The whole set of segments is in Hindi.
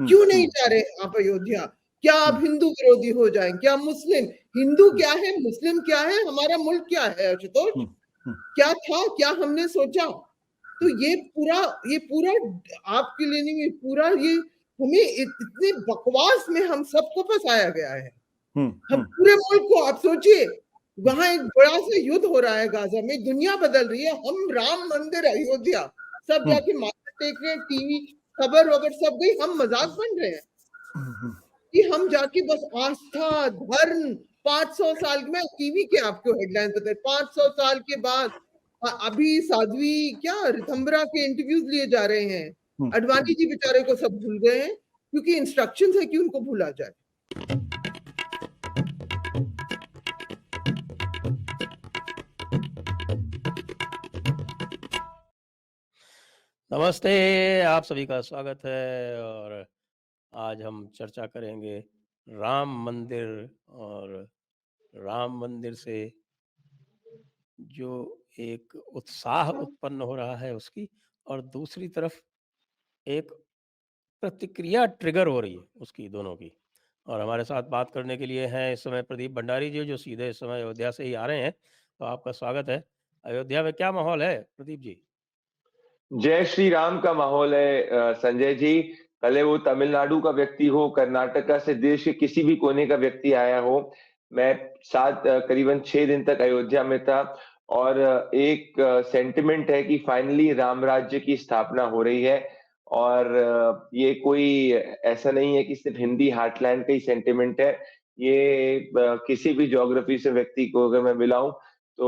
क्यों नहीं जा रहे आप अयोध्या? क्या आप हिंदू विरोधी हो जाएं? क्या मुस्लिम? हिंदू क्या है, मुस्लिम क्या है, हमारा मुल्क क्या है आशुतोष? क्या था, क्या हमने सोचा? तो ये पूरा आपके लिए नहीं, पूरा ये हमें इतने बकवास में हम सबको फंसाया गया है। हम पूरे मुल्क को, आप सोचिए, वहां एक बड़ा सा युद्ध हो रहा है गाजा में, दुनिया बदल रही है, हम राम मंदिर अयोध्या सब जाके माथा टेक रहे हैं, टीवी खबर वबर सब गई, हम मजाक बन रहे हैं कि हम जाके बस आस्था धर्म 500 साल में टीवी के आपको हेडलाइन पता है, 500 साल के बाद अभी साध्वी क्या ऋतंबरा के इंटरव्यूज लिए जा रहे हैं। अडवाणी जी बेचारे को सब भूल गए हैं क्योंकि इंस्ट्रक्शंस है कि उनको भूला जाए। नमस्ते, आप सभी का स्वागत है और आज हम चर्चा करेंगे राम मंदिर और राम मंदिर से जो एक उत्साह उत्पन्न हो रहा है उसकी, और दूसरी तरफ एक प्रतिक्रिया ट्रिगर हो रही है उसकी, दोनों की। और हमारे साथ बात करने के लिए हैं इस समय प्रदीप भंडारी जी, जो सीधे इस समय अयोध्या से ही आ रहे हैं। तो आपका स्वागत है। अयोध्या में क्या माहौल है प्रदीप जी? जय श्री राम का माहौल है संजय जी। भले वो तमिलनाडु का व्यक्ति हो, कर्नाटका से देश के किसी भी कोने का व्यक्ति आया हो, मैं करीबन 6 दिन तक अयोध्या में था और एक सेंटिमेंट है कि फाइनली राम राज्य की स्थापना हो रही है। और ये कोई ऐसा नहीं है कि सिर्फ हिंदी हार्टलैंड का ही सेंटिमेंट है। ये किसी भी ज्योग्राफी से व्यक्ति को अगर मैं मिलाऊं तो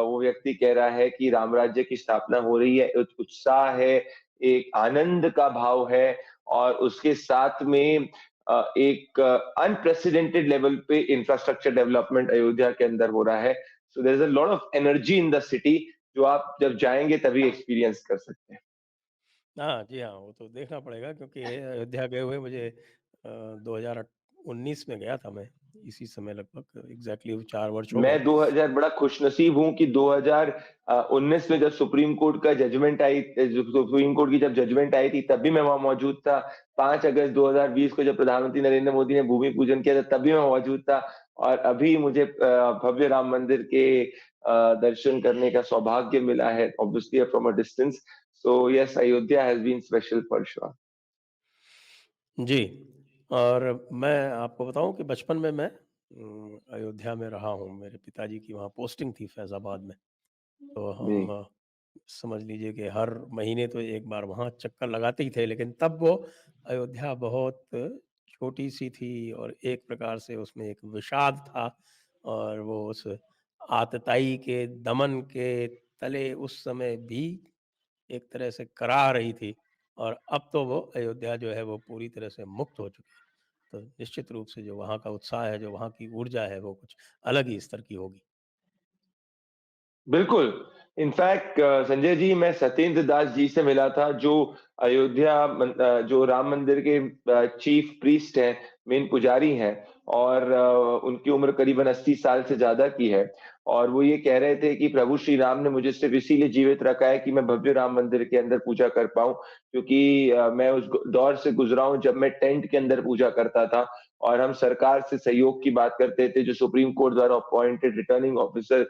वो व्यक्ति कह रहा है कि राम राज्य की स्थापना हो रही है, एक उत्साह है, एक आनंद का भाव है और उसके साथ में एक अनप्रेसिडेंटेड लेवल पे इंफ्रास्ट्रक्चर डेवलपमेंट अयोध्या के अंदर हो रहा है। So there is a lot of energy in the city, जो आप जब जाएंगे तभी एक्सपीरियंस कर सकते हैं। हाँ जी, हाँ, वो तो देखना पड़ेगा क्योंकि अयोध्या गए हुए मुझे 2019 में गया था मैं, इसी समय लगभग एग्जैक्टली 4 वर्ष हो गए। मैं 2000 बड़ा खुशनसीब हूं कि 2019 में जब सुप्रीम कोर्ट की जब जजमेंट आई थी तब भी मैं वहां मौजूद था। 5 अगस्त 2020 को जब प्रधानमंत्री नरेंद्र मोदी ने भूमि पूजन किया था तब भी मैं मौजूद था। और अभी मुझे भव्य राम मंदिर के दर्शन करने का सौभाग्य मिला है, obviously from a distance. So yes, Ayodhya has been special for sure. जी, और मैं आपको बताऊं कि बचपन में मैं अयोध्या में रहा हूं। मेरे पिताजी की वहाँ पोस्टिंग थी फैजाबाद में, तो हम समझ लीजिए कि हर महीने तो एक बार वहाँ चक्कर लगाते ही थे। लेकिन तब वो अयोध्या बहुत छोटी सी थी और एक प्रकार से उसमें एक विषाद था, और वो उस आतताई के दमन के तले उस समय भी एक तरह से कराह रही थी। और अब तो वो अयोध्या जो है वो पूरी तरह से मुक्त हो चुकी है। तो निश्चित रूप से जो वहाँ का उत्साह है, जो वहाँ की ऊर्जा है, वो कुछ अलग ही स्तर की होगी। बिल्कुल। इनफैक्ट संजय जी, मैं सत्येंद्र दास जी से मिला था, जो जो राम मंदिर के चीफ प्रीस्ट हैं, मेन पुजारी हैं, और उनकी उम्र करीबन 80 साल से ज्यादा की है। और वो ये कह रहे थे कि प्रभु श्री राम ने मुझे सिर्फ इसीलिए जीवित रखा है कि मैं भव्य राम मंदिर के अंदर पूजा कर पाऊं, क्योंकि मैं उस दौर से गुजरा हूं जब मैं टेंट के अंदर पूजा करता था और हम सरकार से सहयोग की बात करते थे। जो सुप्रीम कोर्ट द्वारा अपॉइंटेड रिटर्निंग ऑफिसर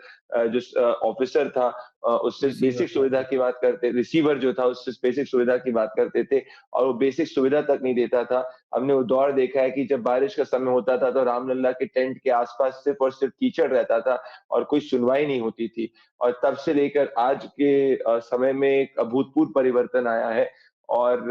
जो ऑफिसर था, उससे बेसिक सुविधा की बात करते, रिसीवर जो था उससे बेसिक सुविधा की बात करते थे, और वो बेसिक सुविधा तक नहीं देता था। हमने वो दौर देखा है कि जब बारिश का समय होता था तो रामलला के टेंट के आसपास सिर्फ और सिर्फ कीचड़ रहता था और कोई सुनवाई नहीं होती थी। और तब से लेकर आज के समय में एक अभूतपूर्व परिवर्तन आया है। और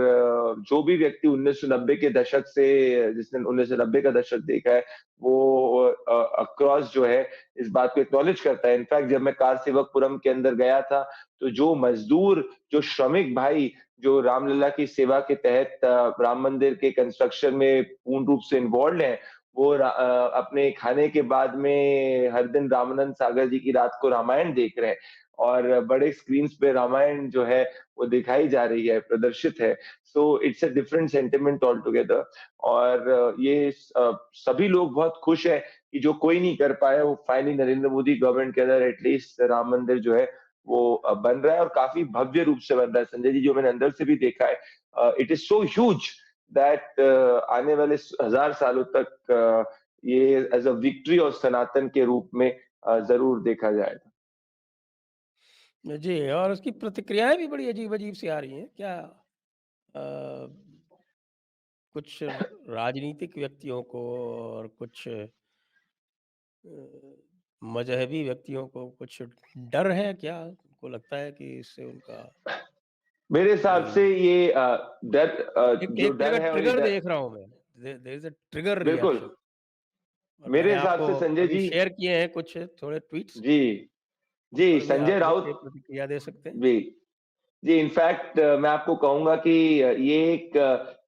जो भी व्यक्ति 1990 के दशक से, जिसने 1990 का दशक देखा है, वो अक्रॉस जो है इस बात को एक्नॉलेज करता है। इनफैक्ट जब मैं कार सेवकपुरम के अंदर गया था तो जो मजदूर, जो श्रमिक भाई जो रामलला की सेवा के तहत राम मंदिर के कंस्ट्रक्शन में पूर्ण रूप से इन्वॉल्व हैं, वो अपने खाने के बाद में हर दिन रामानंद सागर जी की रात को रामायण देख रहे हैं और बड़े स्क्रीन पे रामायण जो है वो दिखाई जा रही है, प्रदर्शित है। So it's a different sentiment all together. और ये सभी लोग बहुत खुश है कि जो कोई नहीं कर पाया वो फाइनली नरेंद्र मोदी गवर्नमेंट के अंदर एटलीस्ट राम मंदिर जो है वो बन रहा है, और काफी भव्य रूप से बन रहा है। संजय जी, जो मैंने अंदर से भी देखा है, it is so huge that आने वाले 1000 सालों तक ये एज अ विक्ट्री ऑफ सनातन के रूप में जरूर देखा जाएगा। जी, और उसकी प्रतिक्रियाएँ भी बड़ी अजीब-अजीब सी आ रही हैं। क्या कुछ राजनीतिक व्यक्तियों को और कुछ मज़हबी व्यक्तियों को कुछ डर है क्या? उनको लगता है कि इससे उनका मेरे हिसाब से कोई ये एक जो एक डर जगह है और ये ट्रिगर डर देख रहा हूँ मैं। देयर इज़ अ ट्रिगर बिल्कुल रिएक्शन और मेरे मैंने हिसाब आपको से संजय अभी जी शेयर किए हैं कुछ थोड़े ट्वीट्स, जी उन जी पर भी संजय आप देख के राउत प्रतिक्रिया दे सकते हैं। जी जी, इनफैक्ट मैं आपको कहूँगा कि ये एक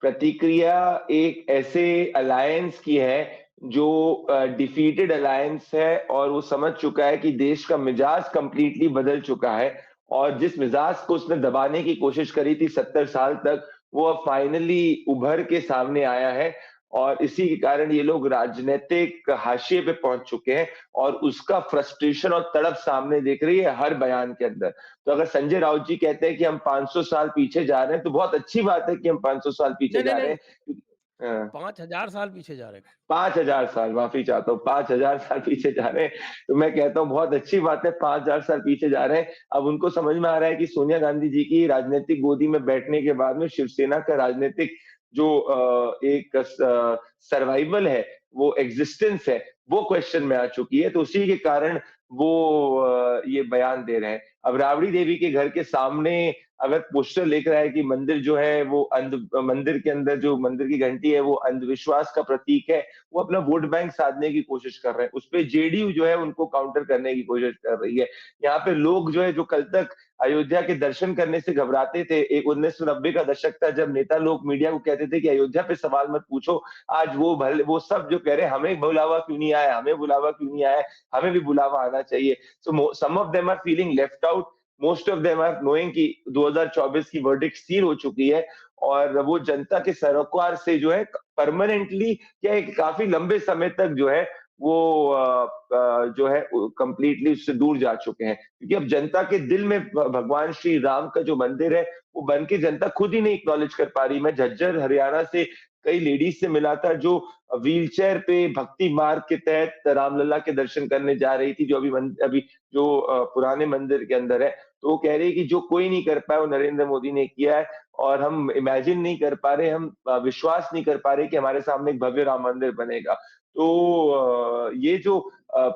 प्रतिक्रिया एक ऐसे अलायंस की है जो डिफीटेड अलायंस है और वो समझ चुका है कि देश का मिजाज कंप्लीटली बदल चुका है और जिस मिजाज को उसने दबाने की कोशिश करी थी 70 साल तक, वो अब फाइनली उभर के सामने आया है और इसी के कारण ये लोग राजनैतिक हाशिए पे पहुँच चुके हैं और उसका फ्रस्ट्रेशन और तड़प सामने दिख रही है हर बयान के अंदर। तो अगर संजय राउत जी कहते हैं कि हम 500 साल पीछे जा रहे हैं, तो बहुत अच्छी बात है कि हम 500 साल पीछे नहीं, नहीं, जा रहे नहीं, हैं। क्योंकि 5000 साल पीछे जा रहे हैं। 5000 साल माफ़ी चाहता हूँ, 5000 साल पीछे जा रहे हैं, तो मैं कहता हूँ बहुत अच्छी बात है 5000 साल पीछे जा रहे हैं। अब उनको समझ में आ रहा है कि सोनिया गांधी जी की राजनीतिक गोदी में बैठने के बाद में शिवसेना का राजनीतिक जो एक सर्वाइवल है, वो एक्जिस्टेंस है, वो क्वेश्चन में आ चुकी है, तो उसी के कारण वो ये बयान दे रहे हैं। अब राबड़ी देवी के घर के सामने अगर पोस्टर लिख रहा है कि मंदिर जो है वो मंदिर के अंदर जो मंदिर की घंटी है वो अंधविश्वास का प्रतीक है, वो अपना वोट बैंक साधने की कोशिश कर रहे हैं। उसपे जेडीयू जो है उनको काउंटर करने की कोशिश कर रही है। यहाँ पे लोग जो है जो कल तक अयोध्या के दर्शन करने से घबराते थे, एक 1990 का दशक था जब नेता लोग मीडिया को कहते थे कि अयोध्या पे सवाल मत पूछो, आज वो सब जो कह रहे हैं हमें बुलावा क्यों नहीं आया, हमें बुलावा क्यों नहीं आया, हमें भी बुलावा आना चाहिए। So some of them are feeling left out, most of them are knowing कि 2024 की वर्डिक्ट सील हो चुकी है और वो जनता के सरोकार से जो है परमानेंटली या एक काफी लंबे समय तक जो है वो जो है कंप्लीटली उससे दूर जा चुके हैं क्योंकि अब जनता के दिल में भगवान श्री राम का जो मंदिर है वो बन के जनता खुद ही नहीं एक्नॉलेज कर पा रही। मैं झज्जर हरियाणा से कई लेडीज से मिला था जो व्हीलचेयर पे भक्ति मार्ग के तहत रामलला के दर्शन करने जा रही थी, जो अभी जो पुराने मंदिर के अंदर है। तो वो कह रही है कि जो कोई नहीं कर पाया वो नरेंद्र मोदी ने किया है और हम इमेजिन नहीं कर पा रहे, हम विश्वास नहीं कर पा रहे कि हमारे सामने एक भव्य राम मंदिर बनेगा। तो ये जो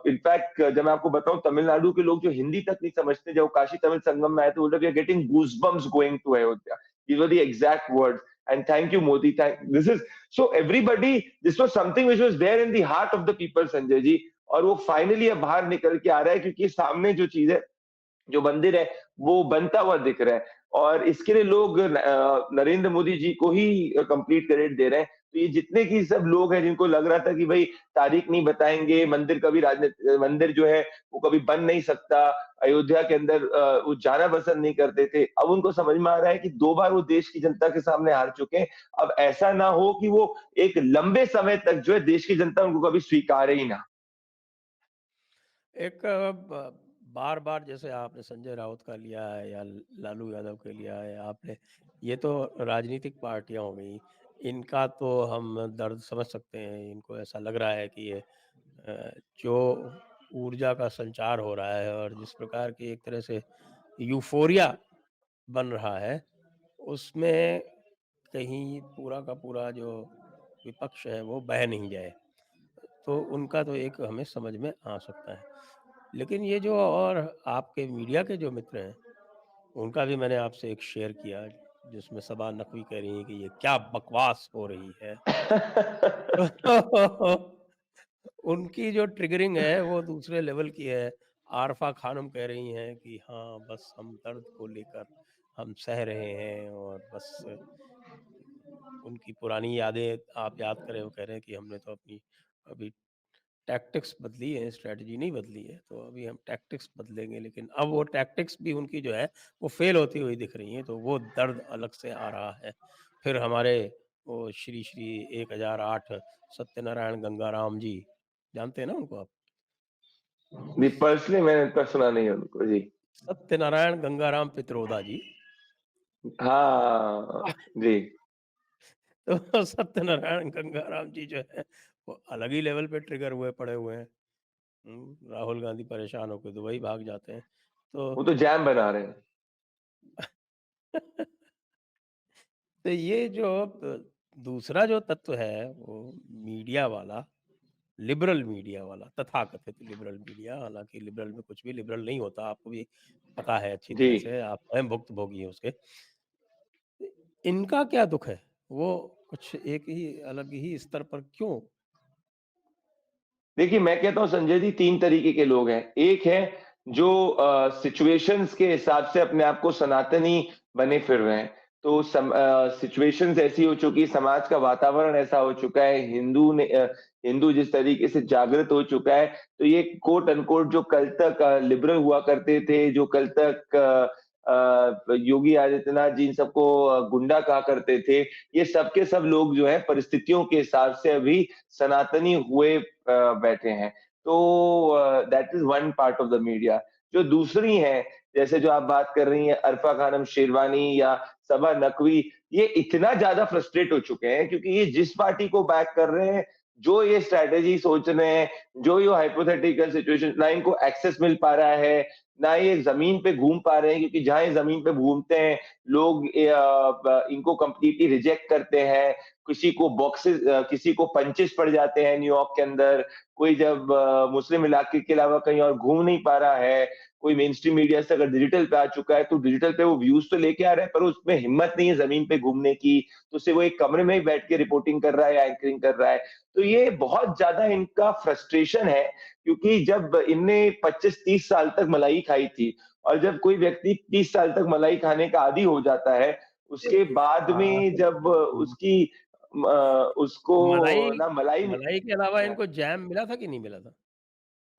इनफैक्ट जब मैं आपको बताऊं तमिलनाडु के लोग जो हिंदी तक नहीं समझते, जब काशी तमिल संगम में आए थे, we are getting goosebumps going to Ayodhya. These were the exact words. And thank you, Modi. This is so everybody. This was something which was there in the heart of the people, Sanjay ji. और वो फाइनली अब बाहर निकल के आ रहा है क्योंकि सामने जो चीज है, जो मंदिर है वो बनता हुआ दिख रहा है और इसके लिए लोग नरेंद्र मोदी जी को ही कंप्लीट क्रेडिट दे रहे हैं। तो ये जितने की सब लोग हैं जिनको लग रहा था कि भाई तारीख नहीं बताएंगे, मंदिर कभी मंदिर जो है वो कभी बन नहीं सकता, अयोध्या के अंदर वो जाना पसंद नहीं करते थे, अब उनको समझ में आ रहा है कि 2 बार वो देश की जनता के सामने हार चुके हैं। अब ऐसा ना हो कि वो एक लंबे समय तक जो है देश की जनता उनको कभी स्वीकारे ही ना। एक बार-बार जैसे आपने संजय राउत का लिया है या लालू यादव का लिया है आपने, ये तो राजनीतिक पार्टियाँ हो गई। इनका तो हम दर्द समझ सकते हैं, इनको ऐसा लग रहा है कि ये जो ऊर्जा का संचार हो रहा है और जिस प्रकार की एक तरह से यूफ़ोरिया बन रहा है, उसमें कहीं पूरा का पूरा जो विपक्ष है वो बह नहीं जाए। तो उनका तो एक हमें समझ में आ सकता है। लेकिन ये जो और आपके मीडिया के जो मित्र हैं, उनका भी मैंने आपसे एक शेयर किया, जिसमें सबा नकवी कह रही हैं कि ये क्या बकवास हो रही है। उनकी जो ट्रिगरिंग है वो दूसरे लेवल की है। आरफा खानम कह रही हैं कि हाँ, बस हम दर्द को लेकर हम सह रहे हैं और बस उनकी पुरानी यादें आप याद करें, वो कह रहे हैं कि हमने तो अपनी अभी टैक्टिक्स बदली है, स्ट्रैटेजी नहीं बदली है, तो अभी हम टैक्टिक्स बदलेंगे, लेकिन अब वो टैक्टिक्स भी उनकी जो है वो फेल होती हुई दिख रही हैं, तो वो दर्द अलग से आ रहा है। फिर हमारे वो श्री श्री 1008 सत्यनारायण गंगाराम जी, जानते हैं ना उनको आप? जी, पर्सनली मैंने इतना सुना नहीं है उनको। जी। सत्यनारायण गंगाराम पित्रोदा जी। हाँ, जी। तो सत्यनारायण गंगाराम जी जो है वो अलग ही लेवल पे ट्रिगर हुए पड़े हुए हैं। राहुल गांधी परेशान होकर दुबई भाग जाते हैं। तो वो तो जैम बना रहे हैं। तो ये जो दूसरा जो तत्व है वो मीडिया वाला, लिबरल मीडिया वाला, तथाकथित लिबरल मीडिया, हालांकि लिबरल में कुछ भी लिबरल नहीं होता, आपको भी पता है अच्छी जी। तरह से, आप स्वयं भुक्तभोगी हैं उसके। इनका क्या दुख है? वो कुछ एक ही अलग ही स्तर पर क्यों? देखिए, मैं कहता हूँ संजय जी 3 तरीके के लोग हैं। एक है जो सिचुएशंस के हिसाब से अपने आप को सनातनी बने फिर रहे हैं। तो सिचुएशंस ऐसी हो चुकी है, समाज का वातावरण ऐसा हो चुका है, हिंदू जिस तरीके से जागृत हो चुका है, तो ये कोट अनकोट जो कल तक लिबरल हुआ करते थे, जो कल तक योगी आदित्यनाथ जी इन सबको गुंडा कहा करते थे, ये सब के सब लोग जो है परिस्थितियों के हिसाब से अभी सनातनी हुए बैठे हैं। तो that is one part of the media. जो दूसरी है, जैसे जो आप बात कर रही हैं अरफा खानम शेरवानी या सबा नकवी, ये इतना ज़्यादा फ्रस्ट्रेट हो चुके हैं क्योंकि ये जिस पार्टी को बैक कर रहे हैं, जो ये स्ट्रैटेजी सोच रहे हैं, जो ये हाइपोथेटिकल सिचुएशन, ना इनको एक्सेस मिल पा रहा है, ना ये ज़मीन पे घूम पा रहे हैं क्योंकि जहाँ ये ज़मीन पे घूमते हैं, लोग इनको कंप्लीटली रिजेक्ट करते हैं। किसी को पंचेस पड़ जाते हैं न्यूयॉर्क के अंदर, कोई जब मुस्लिम इलाके के अलावा कहीं और घूम नहीं पा रहा है, कोई मेन स्ट्रीम मीडिया से अगर डिजिटल पे आ चुका है, तो डिजिटल पे वो व्यूज़ तो लेके आ रहा है, पर उसमें हिम्मत नहीं है ज़मीन पे घूमने की, तो सिर्फ़ वो एक कमरे में ही बैठ के रिपोर्टिंग कर रहा है या एंकरिंग कर रहा है। तो ये बहुत ज़्यादा इनका फ्रस्ट्रेशन है, क्योंकि जब इनने 25-30 साल तक मलाई खाई थी और जब कोई व्यक्ति 30 साल तक मलाई खाने का आदी हो जाता है, उसके बाद हाँ, में जब हुँ। उसको मलाई ना मलाई मलाई के अलावा इनको जैम मिला था कि नहीं मिला था?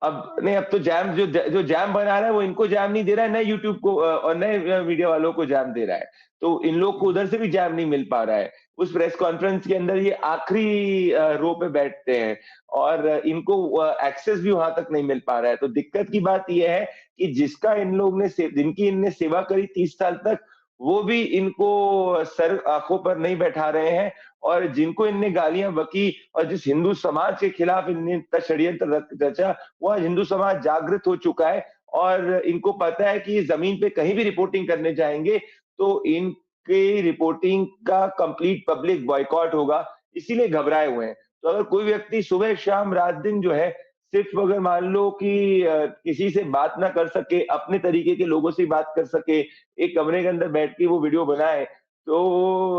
अब नहीं, अब तो जो जैम बना रहा है वो इनको जैम नहीं दे रहा है, नए यूट्यूब को और नए मीडिया वालों को जैम दे रहा है। तो इन लोग को हुँ। उधर से भी जैम नहीं मिल पा रहा है। उस प्रेस कॉन्फ्रेंस के अंदर ये आखिरी रो पे बैठते हैं और इनको एक्सेस भी वहाँ तक नहीं मिल पा रहा है। तो दिक्कत की बात ये है कि जिनकी इनने सेवा करी 30 साल तक, वो भी इनको सर आँखों पर नहीं बैठा रहे हैं और जिनको इनने गालियाँ बकी और जिस हिंदू समाज के खिलाफ इनने इतना षड्यंत्र रचा, वो आज हिंदू समाज जागृत हो चुका है और इनको पता है कि ज़मीन पे कहीं भी रिपोर्टिंग करने जाएँगे, तो इनकी रिपोर्टिंग का कंप्लीट पब्लिक बॉयकॉट होगा, इसीलिए घबराए हुए हैं। तो अगर कोई व्यक्ति सुबह, शाम, रात-दिन जो है, सिर्फ़ अगर मान लो कि किसी से बात ना कर सके, अपने तरीके के लोगों से बात कर सके, एक कमरे के अंदर बैठ के वो वीडियो बनाए, तो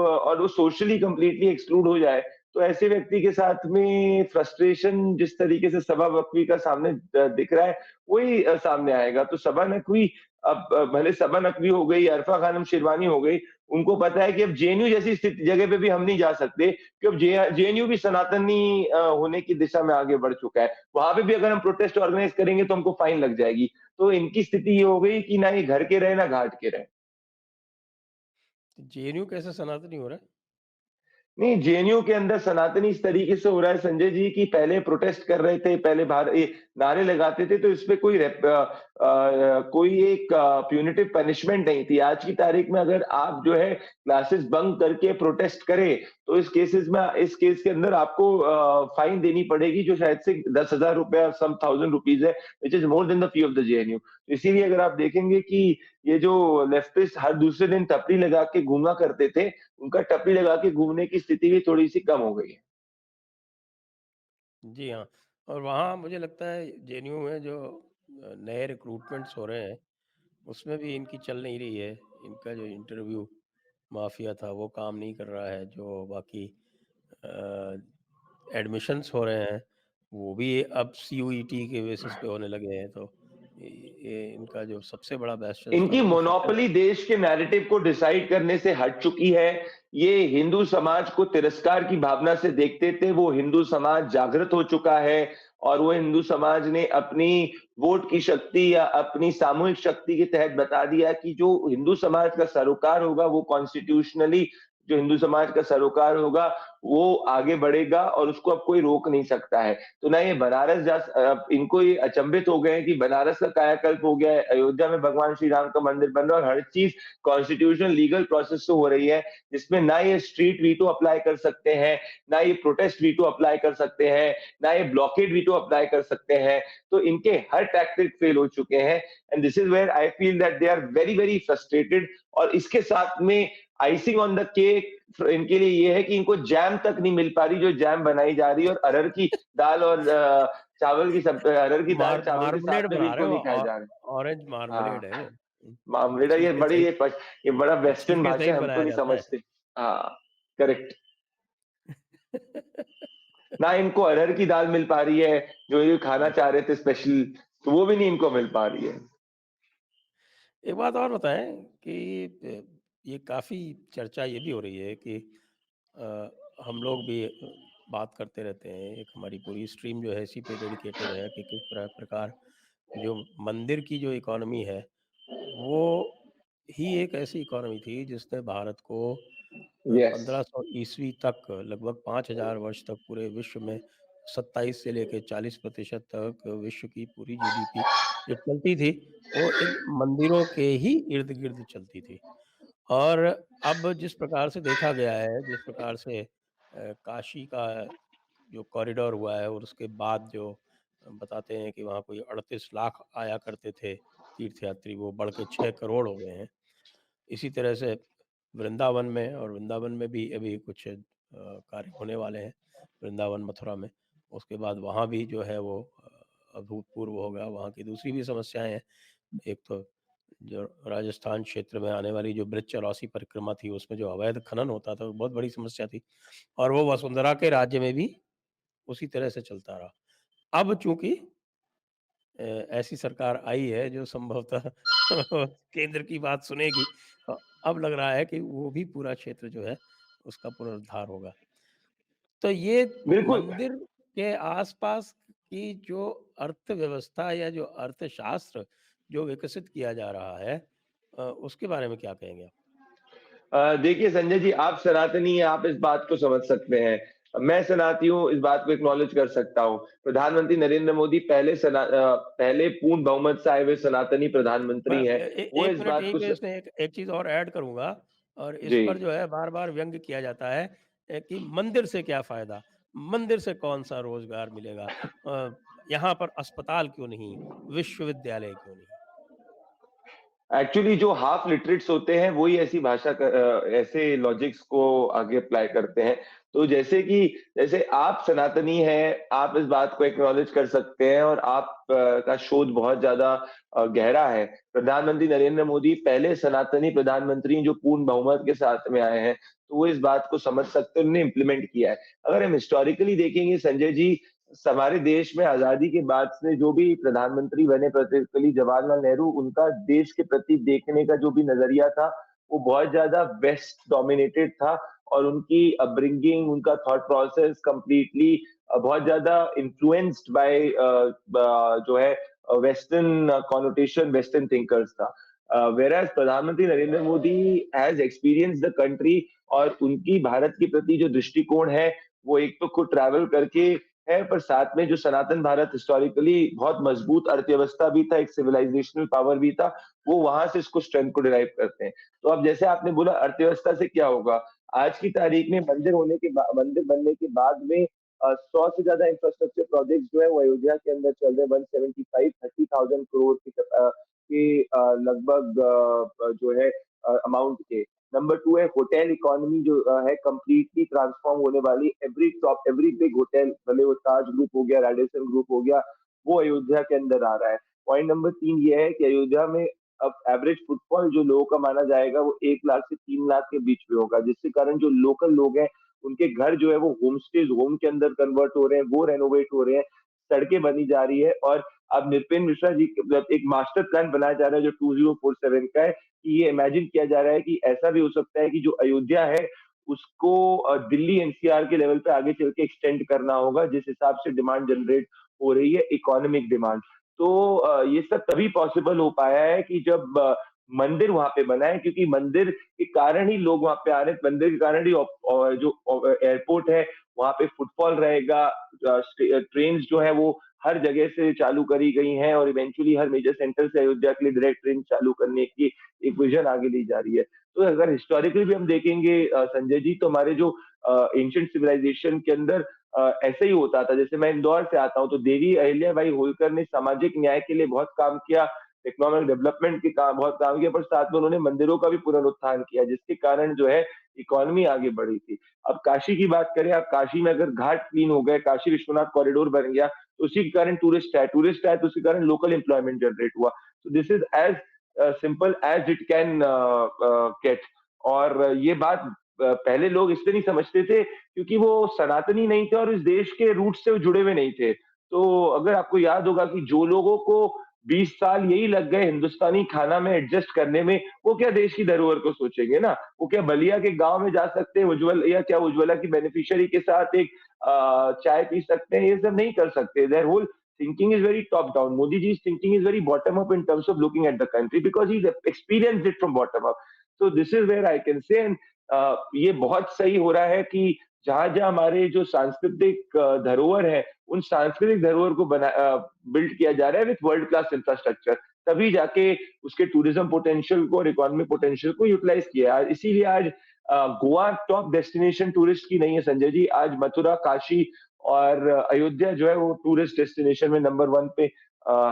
और वो सोशली कंप्लीटली एक्सक्लूड हो जाए, तो ऐसे व्यक्ति के साथ में फ्रस्ट्रेशन जिस तरीके से सबा नकवी का सामने दिख रहा है, वही सामने आएगा। तो सबा नकवी अब भले सबा नकवी हो गई, अरफा खानम शेरवानी हो गई, उनको पता है कि अब जेएनयू जैसी जगह पे भी हम नहीं जा सकते, कि अब जेएनयू भी सनातनी होने की दिशा में आगे बढ़ चुका है। वहाँ पे भी अगर हम प्रोटेस्ट ऑर्गेनाइज़ करेंगे तो हमको फाइन लग जाएगी। तो इनकी स्थिति ये हो गई कि ना ये घर के रहे, ना घाट के रहे। जेएनयू कैसे सनातनी हो रहा है? नहीं, जेएनयू के अंदर सनातनी इस तरीके से हो रहा है संजय जी कि पहले प्रोटेस्ट कर रहे थे, पहले बाहर ये नारे लगाते थे, तो इसपे कोई एक प्यूनिटिव पनिशमेंट नहीं थी। आज की तारीख में अगर आप जो है क्लासेस बंक करके प्रोटेस्ट करें, तो इस केस के अंदर आपको फाइन देनी पड़ेगी जो शायद से 10,000 रुपए सम थाउज़ेंड रुपीज़ है, which is more than the fee of the JNU. इसीलिए अगर आप देखेंगे कि ये जो लेफ्टिस्ट हर दूसरे दिन टपरी लगा के घूमा करते थे, उनका टपरी लगा के घूमने की स्थिति भी थोड़ी-सी कम हो गई है। जी हाँ, और वहाँ मुझे लगता है जेएनयू में जो नए रिक्रूटमेंट्स हो रहे हैं, उसमें भी इनकी चल नहीं रही है। इनका जो इंटरव्यू माफिया था वो काम नहीं कर रहा है। जो बाकी एडमिशन्स हो रहे हैं, वो भी अब सीयूईटी के बेसिस पे होने लगे हैं। तो ये इनका जो सबसे बड़ा बेस्टन था इनकी वो तो शिक्षा। मोनोपोली देश के नैरेटिव को डिसाइड करने से हट चुकी है। ये हिंदू समाज को तिरस्कार की भावना से देखते थे, वो हिंदू समाज जागृत हो चुका है और वो हिंदू समाज ने अपनी वोट की शक्ति या अपनी सामूहिक शक्ति के तहत बता दिया कि जो हिंदू समाज का सरोकार होगा, वो कॉन्स्टिट्यूशनली जो हिंदू समाज का सरोकार होगा, वो आगे बढ़ेगा और उसको अब कोई रोक नहीं सकता है। तो ना ये बनारस इनको ये अचंभित हो गए हैं कि बनारस का कायाकल्प हो गया है, अयोध्या में भगवान श्री राम का मंदिर बन रहा है और हर चीज़ कॉन्स्टिट्यूशनल लीगल प्रोसेस से हो रही है, जिसमें ना ये स्ट्रीट वीटो अप्लाई कर सकते हैं, ना ये प्रोटेस्ट वीटो अप्लाई कर सकते हैं, ना ये ब्लॉकेड वीटो अप्लाई कर सकते हैं। तो इनके हर टैक्टिक फेल हो चुके हैं and this is where I feel that they are very very frustrated. और इसके साथ में आइसिंग ऑन द केक इनके लिए ये है कि इनको जैम तक नहीं मिल पा रही जो जैम बनाई जा रही है, और अरहर की दाल और चावल की अरहर की दाल चावल के मार्मलेड साथ में बना इनको रहे नहीं खाए हो, जा रहे। ऑरेंज मार्मलेड हाँ, है वो। मामलेडा छिलके सहित, ये बड़ा वेस्टर्न छिलके भाषा सहित है, हम तो बनाया नहीं जाता है। समझते। हाँ, करेक्ट। ना इनको अरहर की दाल मिल पा रही है जो ये खाना चाह रहे थे स्पेशल, तो वो भी नहीं इनको मिल पा रही है। एक बात और बताएं कि ये काफ़ी चर्चा ये भी हो रही है कि हम लोग भी बात करते रहते हैं, एक हमारी पूरी स्ट्रीम जो है इसी पे डेडिकेटेड है कि किस प्रकार जो मंदिर की जो इकोनॉमी है वो ही एक ऐसी इकोनॉमी थी जिसने भारत को यस। 1500 ईस्वी तक लगभग 5000 वर्ष तक पूरे विश्व में 27 से लेकर 40% तक विश्व की पूरी जीडीपी जो चलती थी वो इन मंदिरों के ही इर्द गिर्द चलती थी। और अब जिस प्रकार से देखा गया है, जिस प्रकार से काशी का जो कॉरिडोर हुआ है और उसके बाद जो बताते हैं कि वहाँ कोई 38 लाख आया करते थे तीर्थयात्री, वो बढ़ के 6 करोड़ हो गए हैं। इसी तरह से वृंदावन में भी अभी कुछ कार्य होने वाले हैं, वृंदावन मथुरा में। उसके बाद वहाँ भी जो है वो अभूतपूर्व होगा। वहाँ की दूसरी भी समस्याएं हैं। एक तो जो राजस्थान क्षेत्र में आने वाली जो ब्रज चौरासी परिक्रमा थी उसमें जो अवैध खनन होता था वो बहुत बड़ी समस्या थी, और वो वसुंधरा के राज्य में भी उसी तरह से चलता रहा। अब चूंकि ऐसी सरकार आई है जो संभवतः केंद्र की बात सुनेगी, अब लग रहा है कि वो भी पूरा क्षेत्र जो है उसका पुनरुद्धार होगा। तो ये बिल्कुल। मंदिर के आसपास की जो अर्थव्यवस्था या जो अर्थशास्त्र जो विकसित किया जा रहा है, उसके बारे में क्या कहेंगे आप? देखिए संजय जी, आप सनातनी हैं, आप इस बात को समझ सकते हैं। मैं सनाती हूँ, इस बात को एक्नॉलेज कर सकता हूँ। प्रधानमंत्री नरेंद्र मोदी पहले पूर्ण बहुमत से आए हुए सनातनी मैं प्रधानमंत्री हैं। वो एक इस मिनट, बात को एक इसमें एक चीज और ऐड करूंगा, और इस जी। पर जो है बार बार व्यंग किया जाता है कि मंदिर से क्या फायदा, मंदिर से कौन सा रोजगार मिलेगा, यहाँ पर अस्पताल क्यों नहीं, विश्वविद्यालय क्यों नहीं। एक्चुअली जो हाफ लिटरेट्स होते हैं वही ऐसी ऐसे लॉजिक्स को आगे अप्लाई करते हैं। तो जैसे आप सनातनी हैं, आप इस बात को एक्नॉलेज कर सकते हैं, और आप का शोध बहुत ज्यादा गहरा है। प्रधानमंत्री नरेंद्र मोदी पहले सनातनी प्रधानमंत्री हैं जो पूर्ण बहुमत के साथ में आए हैं, तो वो इस बात को समझ सकते हैं, उन्होंने इम्प्लीमेंट किया है। अगर हम हिस्टोरिकली देखेंगे संजय जी, हमारे देश में आजादी के बाद से जो भी प्रधानमंत्री बने, पर्टिकुलरली जवाहरलाल नेहरू, उनका देश के प्रति देखने का जो भी नजरिया था वो बहुत ज्यादा वेस्ट डोमिनेटेड था, और उनकी अपब्रिंगिंग, उनका थॉट प्रोसेस कंप्लीटली बहुत ज्यादा इन्फ्लुएंस्ड बाय जो है वेस्टर्न कॉनोटेशन, वेस्टर्न थिंकर्स था। वेयर प्रधानमंत्री Narendra Modi has experience the country, और उनकी भारत के प्रति जो दृष्टिकोण है वो एक तो खुद ट्रैवल करके है, पर साथ में जो सनातन भारत हिस्टोरिकली बहुत मजबूत अर्थव्यवस्था भी था, एक सिविलाइजेशनल पावर भी था, वो वहां से इसको स्ट्रेंथ को डिराइव करते हैं। तो अब जैसे आपने बोला अर्थव्यवस्था से क्या होगा, आज की तारीख में मंदिर बनने के बाद में 100 से ज्यादा इंफ्रास्ट्रक्चर प्रोजेक्ट जो है वो अयोध्या के अंदर चल रहे हैं। 175-30,000 करोड़ लगभग जो है अमाउंट के। नंबर 2 है होटल इकोनॉमी जो है कंप्लीटली ट्रांसफॉर्म होने वाली। एवरी बिग होटल, भले वो ताज ग्रुप हो गया, रेडिसन ग्रुप हो गया, वो अयोध्या के अंदर आ रहा है। पॉइंट नंबर 3 ये है कि अयोध्या में अब एवरेज फुटफॉल जो लोगों का माना जाएगा वो 1 लाख से 3 लाख के बीच में होगा, जिसके कारण जो लोकल लोग हैं उनके घर जो है वो होम के अंदर कन्वर्ट हो रहे हैं, वो रेनोवेट हो रहे हैं, सड़कें बनी जा रही है। और अब नृपेंद्र मिश्रा जी एक मास्टर प्लान बनाया जा रहा है जो 2047 का है, कि ये इमेजिन किया जा रहा है कि ऐसा भी हो सकता है कि जो अयोध्या है उसको दिल्ली एनसीआर के लेवल पे आगे चल के एक्सटेंड करना होगा, जिस हिसाब से डिमांड जनरेट हो रही है, इकोनॉमिक डिमांड। तो ये सब तभी पॉसिबल हो पाया है कि जब मंदिर वहाँ पे बना है, क्योंकि मंदिर के कारण ही लोग वहाँ पे आ रहे हैं, मंदिर के कारण ही एयरपोर्ट है, वहाँ पे फुटफॉल रहेगा, ट्रेन्स जो है वो हर जगह से चालू करी गई हैं और इवेंचुअली हर मेजर सेंटर से अयोध्या के लिए डायरेक्ट ट्रेन चालू करने की एक विजन आगे ली जा रही है। तो अगर हिस्टोरिकली भी हम देखेंगे संजय जी, तो हमारे जो एंशिएंट सिविलाइजेशन के अंदर ऐसे ही होता था। जैसे मैं इंदौर से आता हूँ, तो देवी अहिल्याबाई होलकर ने सामाजिक न्याय के लिए बहुत काम किया, इकोनॉमिक डेवलपमेंट के काम बहुत काम किया, पर साथ में उन्होंने मंदिरों का भी पुनरुत्थान किया, जिसके कारण जो है इकोनॉमी आगे बढ़ी थी। अब काशी की बात करें, आप काशी में अगर घाट क्लीन हो गए, काशी विश्वनाथ कॉरिडोर बन गया, तो उसी के कारण टूरिस्ट आए, तो उसी के कारण लोकल एम्प्लॉयमेंट जनरेट हुआ। तो this is as simple as it can get. और ये बात पहले लोग इसलिए नहीं समझते थे, क्योंकि वो सनातनी नहीं थे और इस देश के रूट से वो जुड़े हुए नहीं थे। तो अगर आपको याद होगा कि जो लोगों को 20 साल यही लग गए हिंदुस्तानी खाना में एडजस्ट करने में, वो क्या देश की धरोहर को सोचेंगे ना? वो क्या बलिया के गाँव में जा सकते हैं, उज्ज्वल या क्या उज्ज्वला की बेनिफिशियरी के साथ एक चाय पी सकते हैं? ये सब नहीं कर सकते। Their whole thinking is very top down. Modi ji's thinking is very bottom up in terms of looking at the country, because he's experienced it from bottom up. So this is where I can say, and ये बहुत सही हो रहा है कि जहाँ-जहाँ हमारे जो सांस्कृतिक धरोहर है, उन सांस्कृतिक धरोहर को बिल्ड किया जा रहा है विथ वर्ल्ड क्लास इंफ्रास्ट्रक्चर। तभी जाके उसके टूरिज्म पोटेंशियल को और इकोनॉमिक पोटेंशियल को यूटिलाइज किया है। इसीलिए आज गोवा टॉप डेस्टिनेशन टूरिस्ट की नहीं है संजय जी, आज मथुरा, काशी और अयोध्या जो है वो टूरिस्ट डेस्टिनेशन में नंबर 1 पे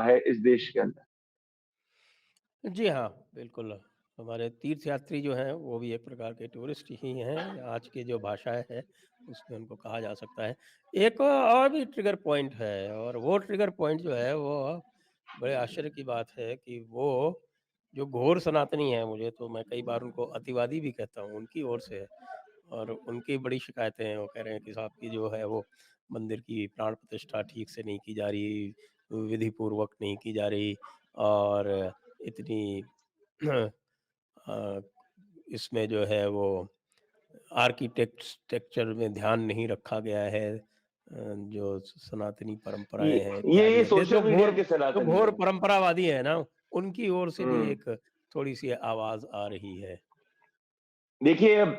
है इस देश के अंदर। जी हाँ, बिल्कुल। हमारे तीर्थयात्री जो हैं, वो भी एक प्रकार के टूरिस्ट ही हैं। आज की जो भाषाएँ हैं, उसमें उनको कहा जा सकता है। एक और भी ट्रिगर पॉइंट है, और वो ट्रिगर पॉइंट जो है, वो बड़े आश्चर्य की बात है कि वो जो घोर सनातनी हैं, मुझे तो मैं कई बार उनको अतिवादी भी कहता हूँ, उनकी ओर से है। और उनकी बड़ी शिकायतें हैं, वो कह रहे हैं कि साहब की जो है वो मंदिर की प्राण प्रतिष्ठा ठीक से नहीं की जा रही, विधि पूर्वक नहीं की जा रही, और इतनी अ, इसमें जो है वो आर्किटेक्चर में ध्यान नहीं रखा गया है। जो सनातनी परंपराएँ हैं ये इत्यादि, ये सोशल मीडिया के जो सनातनी घोर हैं। परंपरावादी है ना, उनकी ओर से भी हुँ। एक थोड़ी-सी आवाज़ आ रही है। देखिए, अब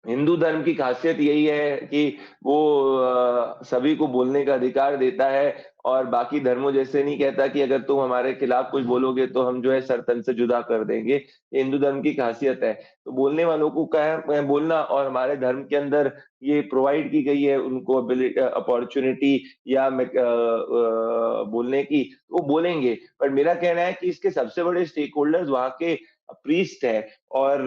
हिंदू धर्म की खासियत यही है कि वो सभी को बोलने का अधिकार देता है और बाकी धर्मों जैसे नहीं कहता कि अगर तुम हमारे खिलाफ कुछ बोलोगे तो हम जो है सर तन से जुदा कर देंगे। ये हिंदू धर्म की खासियत है। तो बोलने वालों को क्या है बोलना, और हमारे धर्म के अंदर ये प्रोवाइड की गई है उनको अपॉर्च्युनिटी या बोलने की, वो बोलेंगे। पर मेरा कहना है कि इसके सबसे बड़े स्टेक होल्डर्स वहाँ के प्रीस्ट हैं, और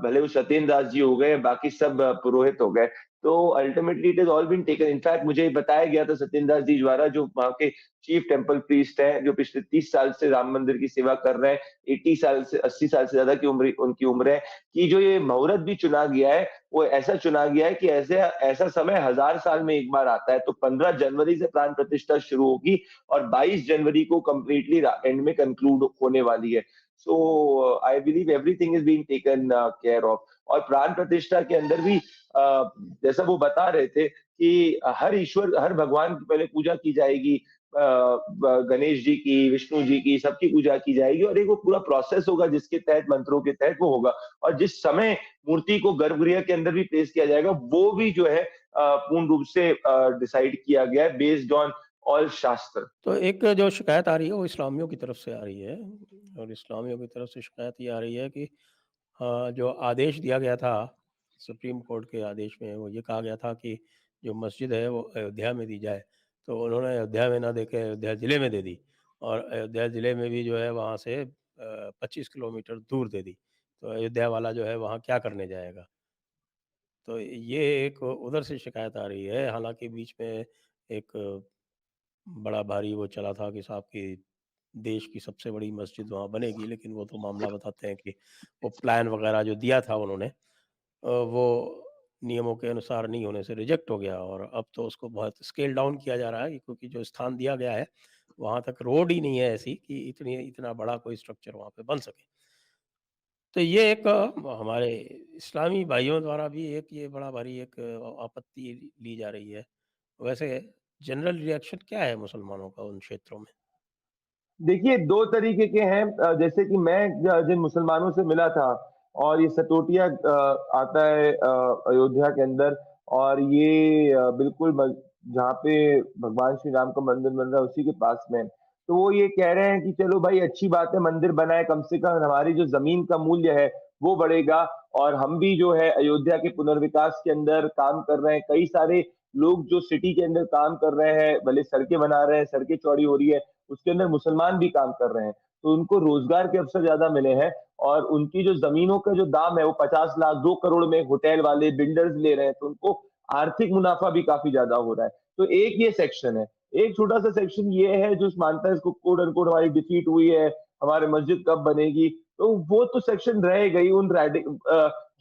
भले वो सत्येंद्र दास जी हो गए, बाकी सब पुरोहित हो गए। तो ultimately it is all been taken. In fact मुझे बताया गया था सत्येंद्र दास जी द्वारा, जो वहाँ के चीफ टेंपल प्रीस्ट हैं, जो पिछले 30 साल से राम मंदिर की सेवा कर रहे हैं, 80 साल से 80 साल से ज़्यादा की उनकी उम्र है, कि जो ये मुहूर्त भी चुना गया है, वो ऐसा चुना गया है कि ऐसा समय 1000 साल में एक बार आता है। तो 15 जनवरी से प्राण प्रतिष्ठा शुरू होगी और 22 जनवरी को कंप्लीटली एंड में कंक्लूड होने वाली है। So I believe everything is being taken care of. और प्राण प्रतिष्ठा के अंदर भी जैसा वो बता रहे थे कि हर ईश्वर, हर भगवान की पहले पूजा की जाएगी, गणेश जी की, विष्णु जी की, सबकी पूजा की जाएगी, और एक वो पूरा प्रोसेस होगा जिसके तहत मंत्रों के तहत वो होगा। और जिस समय मूर्ति को गर्भगृह के अंदर भी प्लेस किया जाएगा, वो भी जो है पूर्ण रूप से डिसाइड किया गया है बेस्ड ऑन ऑल शास्त्र। तो एक जो शिकायत आ रही है, वो इस्लामियों की तरफ से आ रही है, और इस्लामियों की तरफ से शिकायत ये आ रही है कि जो आदेश दिया गया था, सुप्रीम कोर्ट के आदेश में वो ये कहा गया था कि जो मस्जिद है वो अयोध्या में दी जाए, तो उन्होंने अयोध्या में ना दे के अयोध्या ज़िले में दे दी, और अयोध्या ज़िले में भी जो है वहाँ से 25 किलोमीटर दूर दे दी। तो अयोध्या वाला जो है वहाँ क्या करने जाएगा? तो ये एक उधर से शिकायत आ रही है। हालाँकि बीच में एक बड़ा भारी वो चला था कि साहब की देश की सबसे बड़ी मस्जिद वहाँ बनेगी, लेकिन वो तो मामला बताते हैं कि वो प्लान वगैरह जो दिया था उन्होंने, वो नियमों के अनुसार नहीं होने से रिजेक्ट हो गया, और अब तो उसको बहुत स्केल डाउन किया जा रहा है, क्योंकि जो स्थान दिया गया है, वहाँ तक रोड ही नहीं है ऐसी कि इतना बड़ा कोई स्ट्रक्चर वहाँ पे बन सके। तो ये एक हमारे इस्लामी भाइयों द्वारा भी एक ये बड़ा भारी एक आपत्ति ली जा रही है। वैसे जनरल रिएक्शन क्या है मुसलमानों का उन क्षेत्रों में? देखिए 2 तरीके के हैं, जैसे कि मैं जिन मुसलमानों से मिला था और ये सतोटिया आता है अयोध्या के अंदर, और ये बिल्कुल जहाँ पे भगवान श्री राम का मंदिर बन रहा है उसी के पास में। तो वो ये कह रहे हैं कि चलो भाई अच्छी बात है मंदिर बनाए, कम से कम हमारी जो ज़मीन का मूल्य है वो बढ़ेगा, और हम भी जो है अयोध्या के पुनर्विकास के अंदर काम कर रहे हैं। कई सारे लोग जो सिटी के अंदर काम कर रहे हैं, भले सड़कें बना रहे हैं, सड़कें चौड़ी हो रही है, उसके अंदर मुसलमान भी काम कर रहे हैं, तो उनको रोजगार के अवसर ज्यादा मिले हैं, और उनकी जो जमीनों का जो दाम है वो 50 लाख 2 करोड़ में होटल वाले बिल्डर्स ले रहे हैं, तो उनको आर्थिक मुनाफा भी काफी ज्यादा हो रहा है। तो एक ये सेक्शन है। एक छोटा सा सेक्शन ये है जो मानता है इसको कोड अनकोड हमारी डिफीट हुई है, हमारे मस्जिद कब बनेगी, तो वो तो सेक्शन रहेगा ही।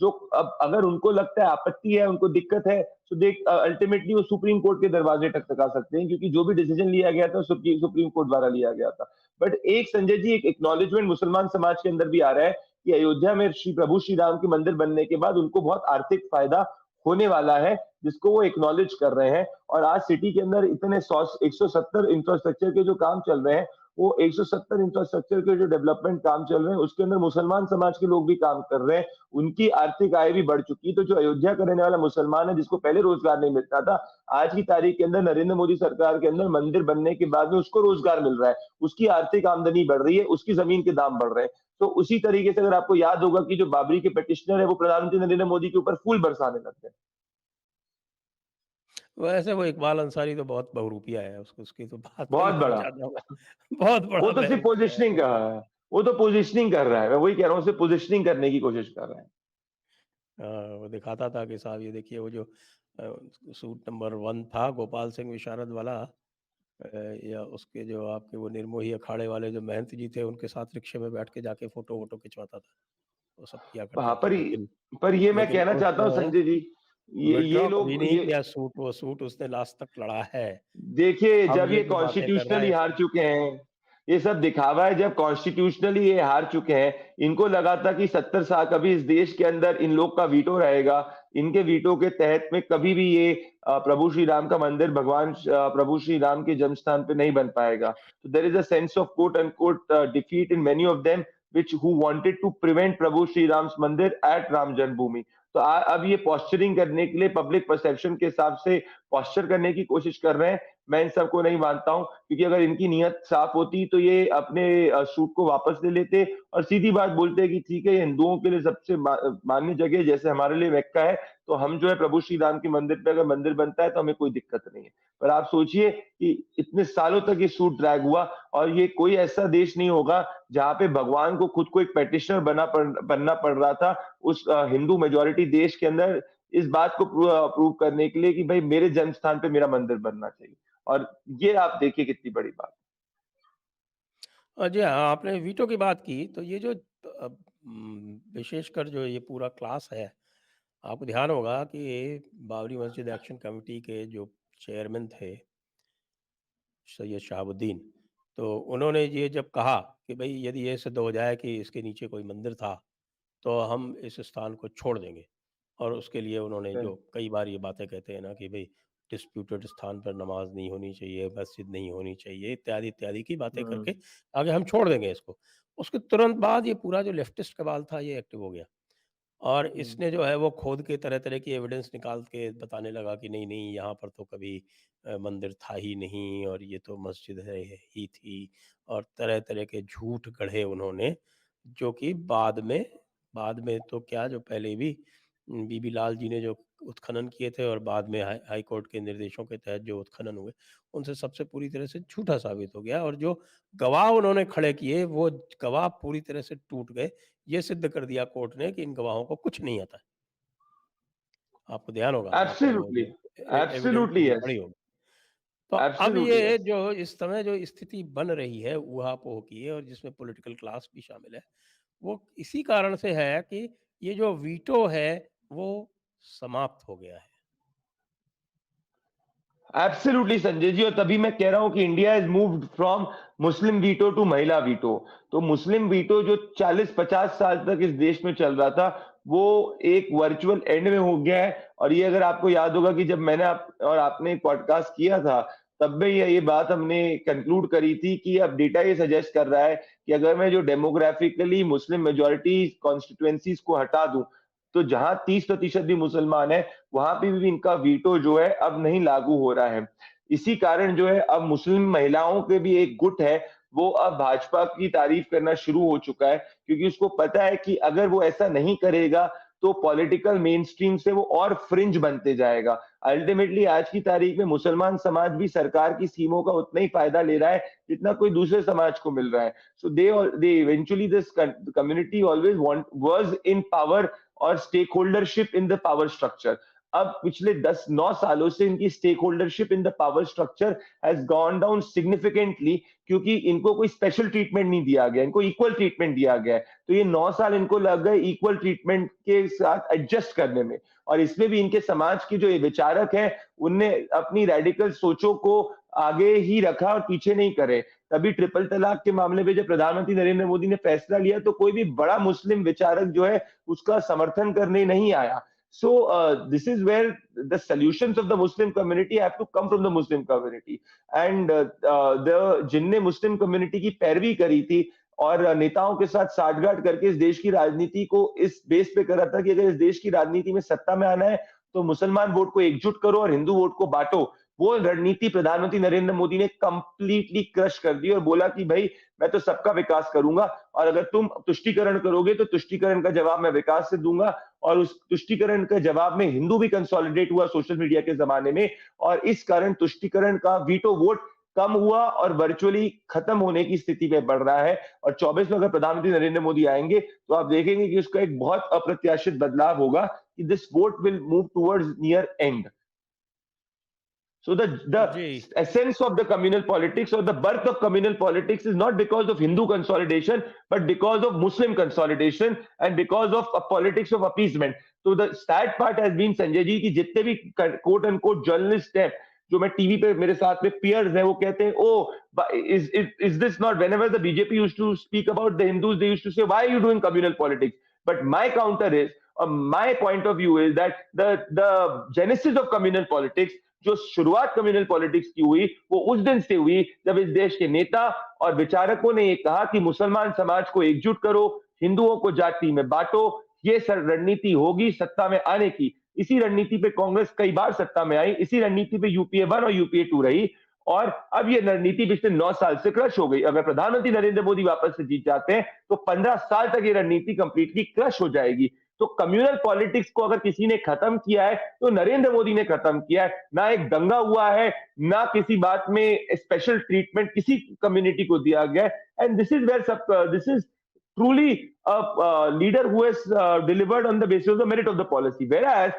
जो अब अगर उनको लगता है आपत्ति है, उनको दिक्कत है, तो देख अल्टीमेटली वो सुप्रीम कोर्ट के दरवाजे टकटका सकते हैं, क्योंकि जो भी डिसीजन लिया गया था सुप्रीम कोर्ट द्वारा लिया गया था। बट एक संजय जी, एक एक्नॉलेजमेंट मुसलमान समाज के अंदर भी आ रहा है कि अयोध्या में प्रभु श्री राम के मंदिर बनने के बाद उनको बहुत आर्थिक फायदा होने वाला है, जिसको वो एक्नॉलेज कर रहे हैं। और आज सिटी के अंदर इतने 170 इंफ्रास्ट्रक्चर के जो काम चल रहे हैं, वो 170 इंफ्रास्ट्रक्चर के जो डेवलपमेंट काम चल रहे हैं उसके अंदर मुसलमान समाज के लोग भी काम कर रहे हैं, उनकी आर्थिक आय भी बढ़ चुकी है। तो जो अयोध्या का रहने वाला मुसलमान है, जिसको पहले रोजगार नहीं मिलता था, आज की तारीख के अंदर नरेंद्र मोदी सरकार के अंदर मंदिर बनने के बाद में उसको रोजगार मिल रहा है, उसकी आर्थिक आमदनी बढ़ रही है, उसकी जमीन के दाम बढ़ रहे हैं। तो उसी तरीके से अगर आपको याद होगा कि जो बाबरी के पिटिशनर है वो प्रधानमंत्री नरेंद्र मोदी के ऊपर फूल बरसाने लग गए। वैसे वो इकबाल अंसारी तो बहुत बहुरूपिया है, उसको उसकी तो बात का ही बहुत मतलब बड़ा, ज्यादा होगा। बहुत वो बड़ा तो सिर्फ बहुरूपिया है पोजिशनिंग कर रहा है, वो तो पोजिशनिंग कर रहा है, मैं वही कह रहा हूँ, सिर्फ पोजिशनिंग करने की कोशिश कर रहा है। वो दिखाता था कि साहब ये देखिए वो जो सूट नंबर 1 था गोपाल सिंह विशारद वाला, या उसके जो आपके वो निर्मोही अखाड़े वाले जो महंत जी थे उनके साथ रिक्शे में बैठ के जाके फोटो वोटो खिंचवाता था, वो सब किया हाँ, करता था। लेकिन पर ये मैं लेकिन कहना चाहता हूँ उसने संजय जी, ये विड्रॉ कभी लोग नहीं ये किया सूट, वो सूट उसने लास्ट तक लड़ा है। देखिए, अब जब ये ये जो बातें कर रहा कॉन्स्टिट्यूशनली है, हार चुके हैं, ये सब दिखावा है। जब कॉन्स्टिट्यूशनली ये हार चुके हैं, इनको लगा था कि 70 साल कभी इस देश के अंदर इन लोग का वीटो रहेगा, इनके वीटो के तहत में कभी भी ये प्रभु श्री राम का मंदिर भगवान प्रभु श्री राम के जन्म स्थान पे नहीं बन पाएगा। तो there is a sense of quote unquote defeat in many of them which who wanted to prevent Prabhu Shri Ram mandir at Ram जन्मभूमि। तो अब ये पोस्चरिंग करने के लिए पब्लिक परसेप्शन के हिसाब से पोस्चर करने की कोशिश कर रहे हैं। मैं इन सबको नहीं मानता हूं, क्योंकि अगर इनकी नीयत साफ होती तो ये अपने सूट को वापस ले लेते और सीधी बात बोलते कि ठीक है, ये हिंदुओं के लिए सबसे मान्य जगह जैसे हमारे लिए मक्का है, तो हम जो है प्रभु श्री राम के मंदिर पे अगर मंदिर बनता है तो हमें कोई दिक्कत नहीं है। पर आप सोचिए कि इतने सालों तक ये सूट ड्रैग हुआ, और ये कोई ऐसा देश नहीं होगा जहां पे भगवान को खुद को एक पेटिशनर बनना पड़ रहा था उस हिंदू मेजोरिटी देश के अंदर, इस बात को प्रूव करने के लिए कि भाई मेरे जन्म स्थान पे मेरा मंदिर बनना चाहिए। और ये आप देखिए कितनी बड़ी बात। जी हाँ, आपने वीटो की बात की, तो ये जो विशेषकर जो ये पूरा क्लास है, आपको ध्यान होगा कि बाबरी मस्जिद एक्शन कमेटी के जो चेयरमैन थे सैयद शहाबुद्दीन, तो उन्होंने ये जब कहा कि भाई यदि ये सिद्ध हो जाए कि इसके नीचे कोई मंदिर था, तो हम इस स्थान को छोड़ देंगे। और उसके लिए उन्होंने जो कई बार ये बातें कहते हैं ना कि भाई डिस्प्यूटेड स्थान पर नमाज नहीं होनी चाहिए, मस्जिद नहीं होनी चाहिए, इत्यादि इत्यादि की बातें करके आगे हम छोड़ देंगे इसको। उसके तुरंत बाद ये पूरा जो लेफ्टिस्ट कबाल था ये एक्टिव हो गया, और इसने जो है वो खोद के तरह-तरह की एविडेंस निकाल के बताने लगा कि नहीं-नहीं यहाँ पर तो कभी मंदिर था ही नहीं, और ये तो मस्जिद है ही थी, और तरह-तरह के झूठ गढ़े उन्होंने, जो कि बाद में तो क्या, जो पहले भी बीबी लाल जी ने जो उत्खनन किए थे और बाद में हाई कोर्ट के निर्देशों के तहत जो उत्खनन हुए, उनसे सबसे पूरी तरह से झूठा साबित हो गया, और जो गवाह उन्होंने खड़े किए वो गवाह पूरी तरह से टूट गए। ये सिद्ध कर दिया कोर्ट ने कि इन गवाहों को कुछ नहीं आता है। आपको ध्यान होगा, आपने वो एब्सोल्युटली, जो एविडेंस एब्सोल्युटली जो यस, पढ़ी होगी। तो अब एब्सोल्युटली ये यस। जो इस समय जो स्थिति बन रही है ऊहापोह की है, और जिसमें पॉलिटिकल क्लास भी शामिल है, वो इसी कारण से है कि ये जो वीटो है वो समाप्त हो गया है। एब्सोल्युटली संजय जी, और तभी मैं कह रहा हूं कि India is moved from Muslim veto to mahila veto. तो मुस्लिम वीटो जो 40-50 साल तक इस देश में चल रहा था, वो एक वर्चुअल एंड में हो गया है। और ये अगर आपको याद होगा कि जब मैंने आपने एक पॉडकास्ट किया था, तब में ये बात हमने कंक्लूड करी थी कि अब डेटा ये सजेस्ट कर रहा है कि अगर मैं जो डेमोग्राफिकली मुस्लिम मेजॉरिटी कॉन्स्टिट्यूएंसीज को हटा दूं, तो जहां 30% भी मुसलमान है, वहां पे भी इनका वीटो जो है अब नहीं लागू हो रहा है। इसी कारण जो है अब मुस्लिम महिलाओं के भी एक गुट है, वो अब भाजपा की तारीफ करना शुरू हो चुका है, क्योंकि उसको पता है कि अगर वो ऐसा नहीं करेगा तो पॉलिटिकल मेन स्ट्रीम से वो और फ्रिंज बनते जाएगा। अल्टीमेटली आज की तारीख में मुसलमान समाज भी सरकार की स्कीमों का उतना ही फायदा ले रहा है जितना कोई दूसरे समाज को मिल रहा है। So they eventually this community always was in power और stake holdership in the power structure. अब पिछले 10-9 सालों से इनकी stake holdership in the power structure has gone down significantly, क्योंकि इनको कोई स्पेशल ट्रीटमेंट नहीं दिया गया, इनको इक्वल ट्रीटमेंट दिया गया है। तो ये 9 साल इनको लग गए इक्वल ट्रीटमेंट के साथ एडजस्ट करने में, और इसमें भी इनके समाज के जो विचारक हैं, उनने अपनी रेडिकल सोचों को आगे ही रखा और पीछे नहीं करे। तभी ट्रिपल तलाक के मामले में जब प्रधानमंत्री नरेंद्र मोदी ने फैसला लिया, तो कोई भी बड़ा मुस्लिम विचारक जो है उसका समर्थन करने नहीं आया। So this is where the solutions of the Muslim community have to come from the Muslim community, and the जिनने मुस्लिम कम्युनिटी की पैरवी करी थी और नेताओं के साथ साठगांठ करके इस देश की राजनीति को इस बेस पे करा था कि अगर इस देश की राजनीति में सत्ता में आना है तो मुसलमान वोट को एकजुट करो और हिंदू वोट को बांटो, वो रणनीति प्रधानमंत्री नरेंद्र मोदी ने कंप्लीटली क्रश कर दी और बोला कि भाई मैं तो सबका विकास करूंगा, और अगर तुम तुष्टीकरण करोगे तो तुष्टीकरण का जवाब मैं विकास से दूंगा। और उस तुष्टीकरण के जवाब में हिंदू भी कंसोलिडेट हुआ सोशल मीडिया के जमाने में, और इस कारण तुष्टीकरण का वीटो वोट कम हुआ और वर्चुअली खत्म होने की स्थिति में बढ़ रहा है। और 24 में अगर प्रधानमंत्री नरेंद्र मोदी आएंगे तो आप देखेंगे कि उसका एक बहुत अप्रत्याशित बदलाव होगा कि this vote will move towards near and. So the essence of the communal politics or the birth of communal politics is not because of Hindu consolidation, but because of Muslim consolidation and because of a politics of appeasement. So the sad part has been Sanjay ji कि जितने भी quote unquote journalist हैं, जो मैं टीवी पे मेरे साथ में peers हैं, वो कहते हैं, oh, is this not, whenever the BJP used to speak about the Hindus, they used to say, why are you doing communal politics? But my counter is, my point of view is that the genesis of communal politics, जो शुरुआत कम्युनल पॉलिटिक्स की हुई, वो उस दिन से हुई जब इस देश के नेता और विचारकों ने ये कहा कि मुसलमान समाज को एकजुट करो, हिंदुओं को जाति में बांटो, ये रणनीति होगी सत्ता में आने की। इसी रणनीति पे कांग्रेस कई बार सत्ता में आई, इसी रणनीति पे यूपीए 1 और यूपीए 2 रही, और अब ये रणनीति पिछले 9 साल से क्रश हो गई। अगर प्रधानमंत्री नरेंद्र मोदी वापस से जीत जाते हैं तो 15 साल तक ये रणनीति कंप्लीटली क्रश हो जाएगी। तो कम्युनल पॉलिटिक्स को अगर किसी ने खत्म किया है तो नरेंद्र मोदी ने खत्म किया है। ना एक दंगा हुआ है, ना किसी बात में स्पेशल ट्रीटमेंट किसी कम्युनिटी को दिया गया है। And this is where this is truly a leader who has delivered on the basis of the merit of the policy. Whereas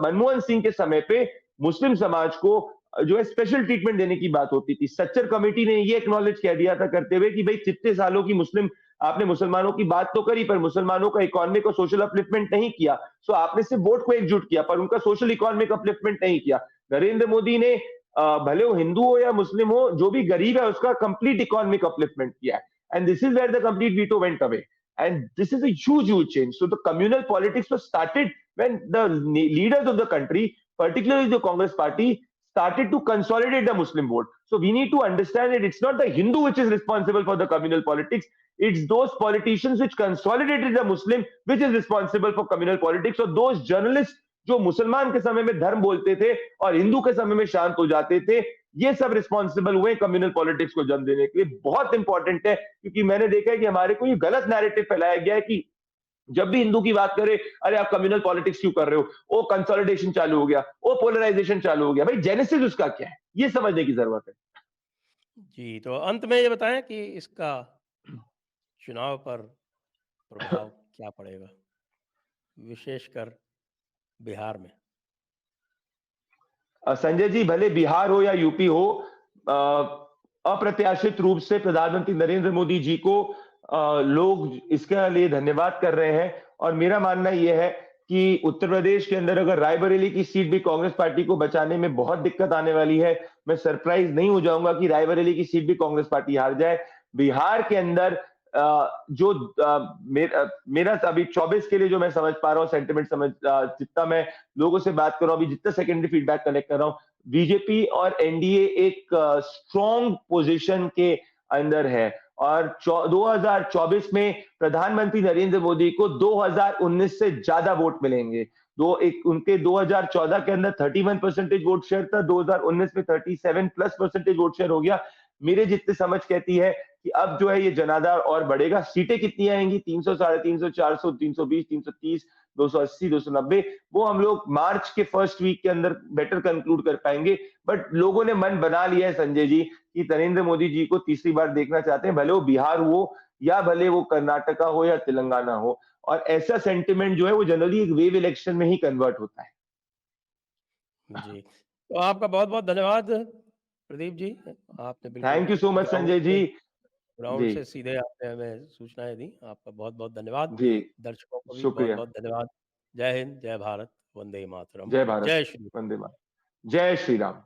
Manmohan Singh के समय पे मुस्लिम समाज को जो है स्पेशल ट्रीटमेंट देने की बात होती थी। सच्चर कमेटी ने ये एक्नॉलेज कह दिया था करते हुए कि भाई कितने सालों की आपने मुसलमानों की बात तो करी पर मुसलमानों का इकोनॉमिक और सोशल अपलिफ्टमेंट नहीं किया। सो आपने सिर्फ वोट को एकजुट किया पर उनका सोशल इकोनॉमिक अपलिफ्टमेंट नहीं किया। नरेंद्र मोदी ने भले वो हिंदू हो या मुस्लिम हो, जो भी गरीब है उसका कंप्लीट इकोनॉमिक अपलिफ्टमेंट किया है। And this is where the complete veto went away, and this is a huge change. So the communal politics was started when the leaders of the country, particularly the Congress party, started to consolidate the Muslim vote. So we need to understand that it's not the Hindu which is responsible for the communal politics. It's those politicians which consolidated the Muslim which is responsible for communal politics. So those journalists जो मुसलमान के समय में धर्म बोलते थे और हिंदू के समय में शांत हो जाते थे, ये सब रिस्पॉन्सिबल हुए कम्युनल पॉलिटिक्स को जन्म देने के लिए। बहुत इंपॉर्टेंट है, क्योंकि मैंने देखा है कि हमारे को ये गलत नैरेटिव फैलाया गया है कि जब भी हिंदू की बात करे, अरे आप कम्युनल पॉलिटिक्स क्यों कर रहे हो, वो कंसोलिडेशन चालू हो गया, वो पोलराइजेशन चालू हो गया। भाई जेनेसिस उसका क्या है, ये समझने की जरूरत है। जी, तो अंत में ये बताएं कि इसका चुनाव पर प्रभाव क्या पड़ेगा, विशेषकर बिहार में। संजय जी, भले बिहार हो या यूपी हो, अप्रत्याशित रूप से प्रधानमंत्री नरेंद्र मोदी जी को लोग इसके लिए धन्यवाद कर रहे हैं। और मेरा मानना यह है कि उत्तर प्रदेश के अंदर अगर रायबरेली की सीट भी कांग्रेस पार्टी को बचाने में बहुत दिक्कत आने वाली है, मैं सरप्राइज नहीं हो जाऊंगा कि रायबरेली की सीट भी कांग्रेस पार्टी हार जाए। बिहार के अंदर जो मेरा अभी 24 के लिए जो मैं समझ पा रहा हूँ सेंटिमेंट जितना मैं लोगों से बात कर रहा हूँ, अभी जितना सेकेंडरी फीडबैक कलेक्ट कर रहा हूँ, बीजेपी और एनडीए एक स्ट्रॉन्ग पोजीशन के अंदर है और 2024 में प्रधानमंत्री नरेंद्र मोदी को 2019 से ज्यादा वोट मिलेंगे। उनके 2014 के अंदर 31% वोट शेयर था, 2019 में 37+% वोट शेयर हो गया। मेरे जितनी समझ कहती है कि अब जो है ये जनाधार और बढ़ेगा। सीटें कितनी आएंगी, 300, 350, 400, 320, 330, 280, 290, वो हम लोग मार्च के फर्स्ट वीक के अंदर बेटर कंक्लूड कर पाएंगे। बट लोगों ने मन बना लिया है संजय जी कि नरेंद्र मोदी जी को तीसरी बार देखना चाहते हैं, भले वो बिहार हो या भले वो कर्नाटका हो या तेलंगाना हो। और ऐसा सेंटिमेंट जो है वो जनरली एक वेव इलेक्शन में ही कन्वर्ट होता है। जी, तो आपका बहुत-बहुत धन्यवाद प्रदीप जी। आपने थैंक यू बिल्कुल so much Sanjay ji. Ground जी, से सीधे आपने हमें सूचनाएँ दी। आपका बहुत-बहुत धन्यवाद। जी, दर्शकों को भी शुक्रिया। बहुत-बहुत धन्यवाद। जय हिंद, जय भारत, वंदे मातरम, जय भारत, जय श्री वंदे मातरम। जय श्री राम।